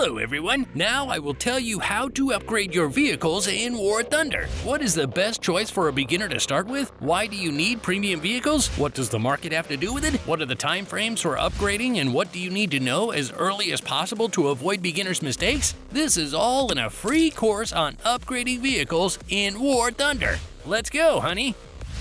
Hello everyone! Now I will tell you how to upgrade your vehicles in War Thunder. What is the best choice for a beginner to start with? Why do you need premium vehicles? What does the market have to do with it? What are the time frames for upgrading, and what do you need to know as early as possible to avoid beginners' mistakes? This is all in a free course on upgrading vehicles in War Thunder. Let's go, honey!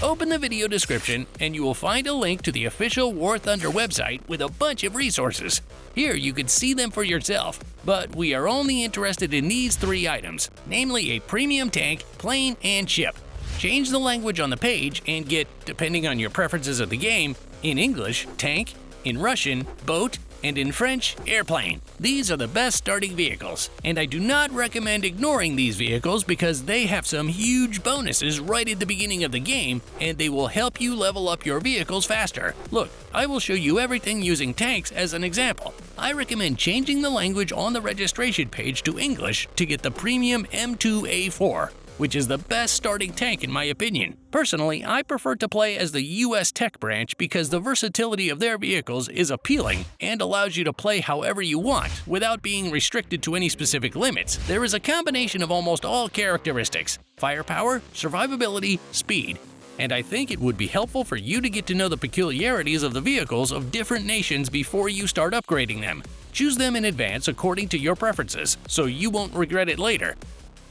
Open the video description and you will find a link to the official War Thunder website with a bunch of resources. Here you can see them for yourself, but we are only interested in these 3 items, namely a premium tank, plane, and ship. Change the language on the page and get, depending on your preferences of the game, in English, tank, in Russian, boat, and in French, airplane. These are the best starting vehicles, and I do not recommend ignoring these vehicles because they have some huge bonuses right at the beginning of the game, and they will help you level up your vehicles faster. Look, I will show you everything using tanks as an example. I recommend changing the language on the registration page to English to get the premium M2A4. Which is the best starting tank in my opinion. Personally, I prefer to play as the US Tech branch because the versatility of their vehicles is appealing and allows you to play however you want without being restricted to any specific limits. There is a combination of almost all characteristics: firepower, survivability, speed. And I think it would be helpful for you to get to know the peculiarities of the vehicles of different nations before you start upgrading them. Choose them in advance according to your preferences, so you won't regret it later.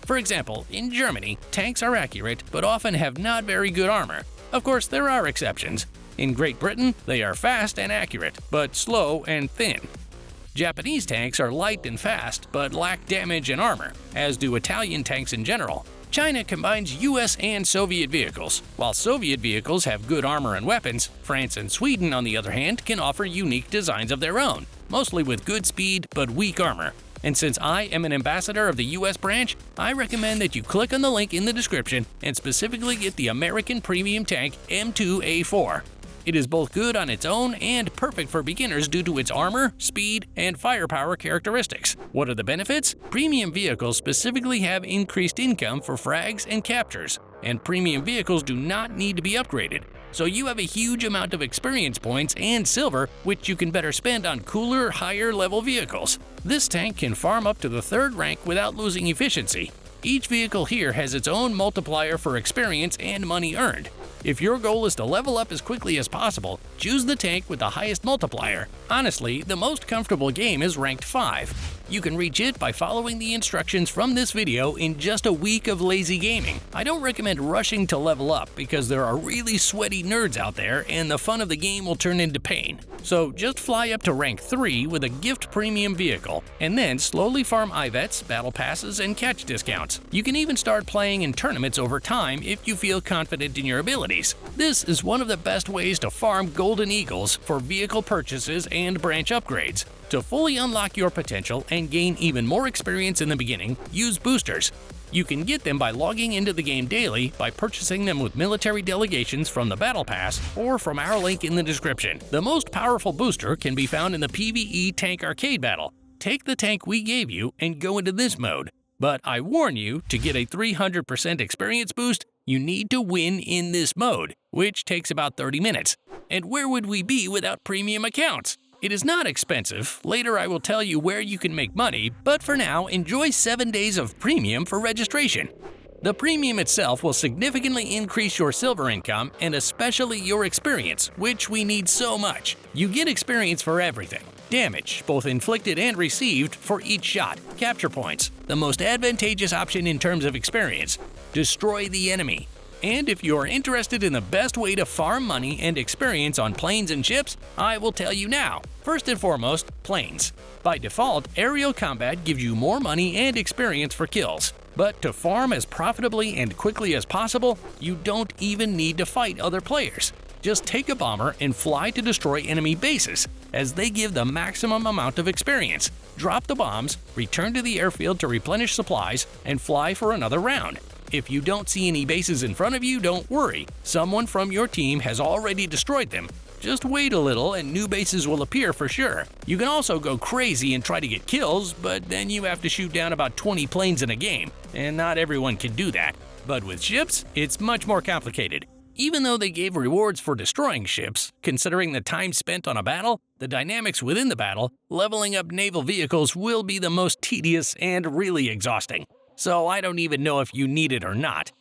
For example, in Germany, tanks are accurate but often have not very good armor. Of course, there are exceptions. In Great Britain, they are fast and accurate, but slow and thin. Japanese tanks are light and fast, but lack damage and armor, as do Italian tanks in general. China combines US and Soviet vehicles. While Soviet vehicles have good armor and weapons, France and Sweden, on the other hand, can offer unique designs of their own, mostly with good speed but weak armor. And since I am an ambassador of the US branch, I recommend that you click on the link in the description and specifically get the American premium tank M2A4. It is both good on its own and perfect for beginners due to its armor, speed, and firepower characteristics. What are the benefits? Premium vehicles specifically have increased income for frags and captures, and premium vehicles do not need to be upgraded. So you have a huge amount of experience points and silver, which you can better spend on cooler, higher-level vehicles. This tank can farm up to the 3rd rank without losing efficiency. Each vehicle here has its own multiplier for experience and money earned. If your goal is to level up as quickly as possible, choose the tank with the highest multiplier. Honestly, the most comfortable game is ranked 5. You can reach it by following the instructions from this video in just a week of lazy gaming. I don't recommend rushing to level up because there are really sweaty nerds out there and the fun of the game will turn into pain. So just fly up to rank 3 with a gift premium vehicle, and then slowly farm IVETs, battle passes, and catch discounts. You can even start playing in tournaments over time if you feel confident in your abilities. This is one of the best ways to farm golden eagles for vehicle purchases and branch upgrades. To fully unlock your potential and gain even more experience in the beginning, use boosters. You can get them by logging into the game daily by purchasing them with military delegations from the Battle Pass or from our link in the description. The most powerful booster can be found in the PvE Tank Arcade Battle. Take the tank we gave you and go into this mode. But I warn you, to get a 300% experience boost, you need to win in this mode, which takes about 30 minutes. And where would we be without premium accounts? It is not expensive. Later I will tell you where you can make money, but for now, enjoy 7 days of premium for registration. The premium itself will significantly increase your silver income and especially your experience, which we need so much. You get experience for everything. Damage, both inflicted and received, for each shot. Capture points, the most advantageous option in terms of experience. Destroy the enemy. And if you are interested in the best way to farm money and experience on planes and ships, I will tell you now. First and foremost, planes. By default, aerial combat gives you more money and experience for kills. But to farm as profitably and quickly as possible, you don't even need to fight other players. Just take a bomber and fly to destroy enemy bases, as they give the maximum amount of experience. Drop the bombs, return to the airfield to replenish supplies, and fly for another round. If you don't see any bases in front of you, don't worry. Someone from your team has already destroyed them. Just wait a little and new bases will appear for sure. You can also go crazy and try to get kills, but then you have to shoot down about 20 planes in a game, and not everyone can do that. But with ships, it's much more complicated. Even though they gave rewards for destroying ships, considering the time spent on a battle, the dynamics within the battle, leveling up naval vehicles will be the most tedious and really exhausting. So I don't even know if you need it or not.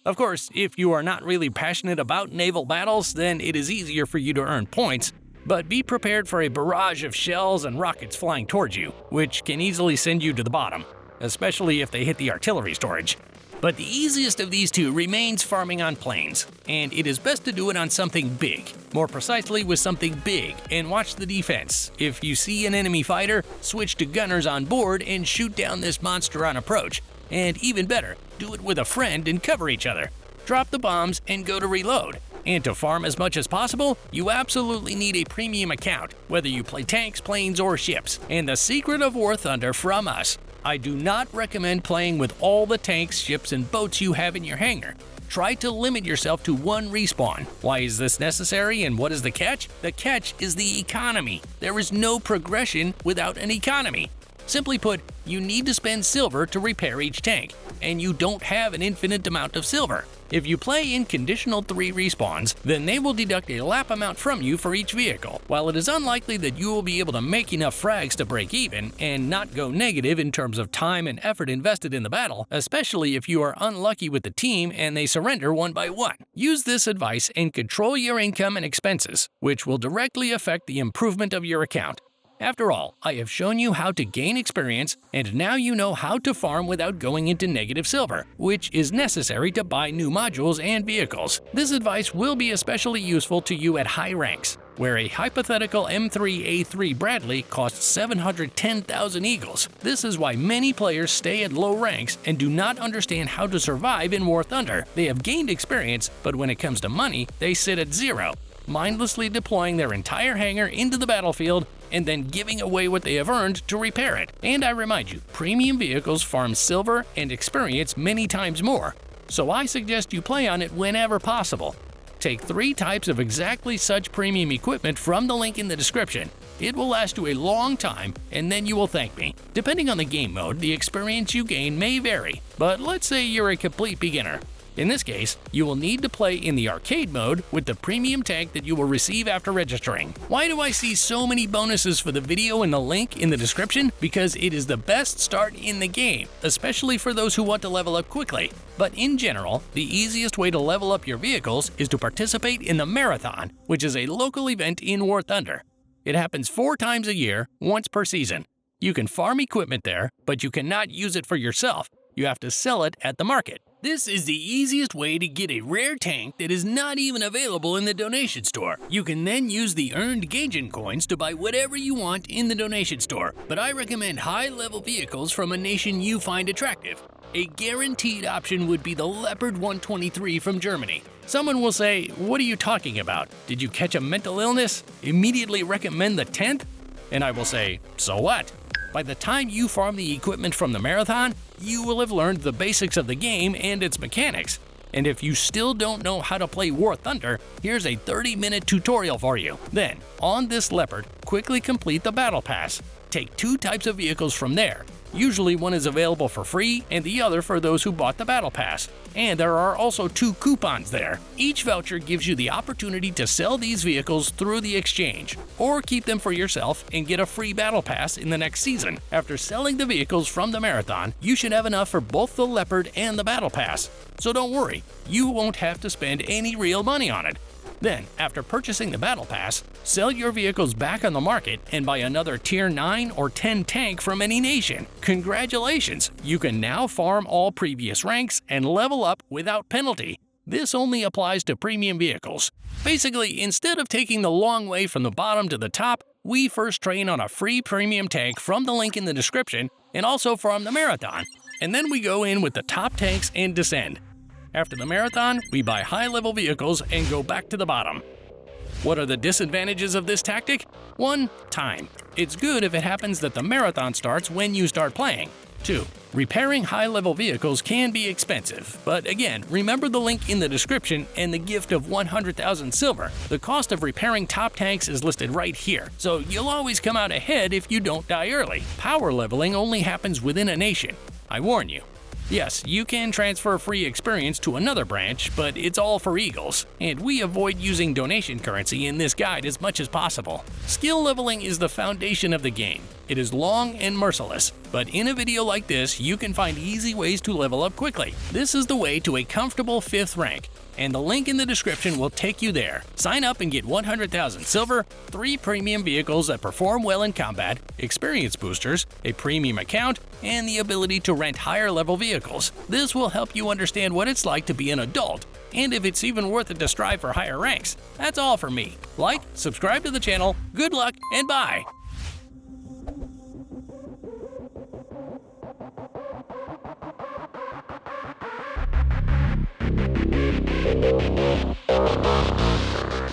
Of course, if you are not really passionate about naval battles, then it is easier for you to earn points, but be prepared for a barrage of shells and rockets flying towards you, which can easily send you to the bottom, especially if they hit the artillery storage. But the easiest of these two remains farming on planes, and it is best to do it on something big, more precisely with something big, and watch the defense. If you see an enemy fighter, switch to gunners on board and shoot down this monster on approach. And even better, do it with a friend and cover each other. Drop the bombs and go to reload. And to farm as much as possible, you absolutely need a premium account, whether you play tanks, planes, or ships. And the secret of War Thunder from us: I do not recommend playing with all the tanks, ships, and boats you have in your hangar. Try to limit yourself to one respawn. Why is this necessary and what is the catch? The catch is the economy. There is no progression without an economy. Simply put, you need to spend silver to repair each tank, and you don't have an infinite amount of silver. If you play in conditional 3 respawns, then they will deduct a lap amount from you for each vehicle. While it is unlikely that you will be able to make enough frags to break even and not go negative in terms of time and effort invested in the battle, especially if you are unlucky with the team and they surrender one by one. Use this advice and control your income and expenses, which will directly affect the improvement of your account. After all, I have shown you how to gain experience, and now you know how to farm without going into negative silver, which is necessary to buy new modules and vehicles. This advice will be especially useful to you at high ranks, where a hypothetical M3A3 Bradley costs 710,000 eagles. This is why many players stay at low ranks and do not understand how to survive in War Thunder. They have gained experience, but when it comes to money, they sit at 0, mindlessly deploying their entire hangar into the battlefield and then giving away what they have earned to repair it. And I remind you, premium vehicles farm silver and experience many times more, so I suggest you play on it whenever possible. Take 3 types of exactly such premium equipment from the link in the description. It will last you a long time, and then you will thank me. Depending on the game mode, the experience you gain may vary, but let's say you're a complete beginner. In this case, you will need to play in the arcade mode with the premium tank that you will receive after registering. Why do I see so many bonuses for the video in the link in the description? Because it is the best start in the game, especially for those who want to level up quickly. But in general, the easiest way to level up your vehicles is to participate in the Marathon, which is a local event in War Thunder. It happens 4 times a year, once per season. You can farm equipment there, but you cannot use it for yourself. You have to sell it at the market. This is the easiest way to get a rare tank that is not even available in the donation store. You can then use the earned Gaijin coins to buy whatever you want in the donation store, but I recommend high-level vehicles from a nation you find attractive. A guaranteed option would be the Leopard 123 from Germany. Someone will say, "What are you talking about? Did you catch a mental illness? Immediately recommend the 10th?" And I will say, "So what?" By the time you farm the equipment from the Marathon, you will have learned the basics of the game and its mechanics. And if you still don't know how to play War Thunder, here's a 30-minute tutorial for you. Then, on this Leopard, quickly complete the Battle Pass. Take 2 types of vehicles from there. Usually one is available for free and the other for those who bought the Battle Pass. And there are also 2 coupons there. Each voucher gives you the opportunity to sell these vehicles through the exchange, or keep them for yourself and get a free Battle Pass in the next season. After selling the vehicles from the Marathon, you should have enough for both the Leopard and the Battle Pass. So don't worry, you won't have to spend any real money on it. Then, after purchasing the Battle Pass, sell your vehicles back on the market and buy another Tier 9 or 10 tank from any nation. Congratulations! You can now farm all previous ranks and level up without penalty. This only applies to premium vehicles. Basically, instead of taking the long way from the bottom to the top, we first train on a free premium tank from the link in the description and also from the Marathon. And then we go in with the top tanks and descend. After the Marathon, we buy high-level vehicles and go back to the bottom. What are the disadvantages of this tactic? 1. Time. It's good if it happens that the Marathon starts when you start playing. 2. Repairing high-level vehicles can be expensive, but again, remember the link in the description and the gift of 100,000 silver. The cost of repairing top tanks is listed right here, so you'll always come out ahead if you don't die early. Power leveling only happens within a nation. I warn you. Yes, you can transfer free experience to another branch, but it's all for Eagles, and we avoid using donation currency in this guide as much as possible. Skill leveling is the foundation of the game. It is long and merciless, but in a video like this, you can find easy ways to level up quickly. This is the way to a comfortable 5th rank, and the link in the description will take you there. Sign up and get 100,000 silver, 3 premium vehicles that perform well in combat, experience boosters, a premium account, and the ability to rent higher level vehicles. This will help you understand what it's like to be an adult, and if it's even worth it to strive for higher ranks. That's all from me. Like, subscribe to the channel, good luck, and bye! Warthunder.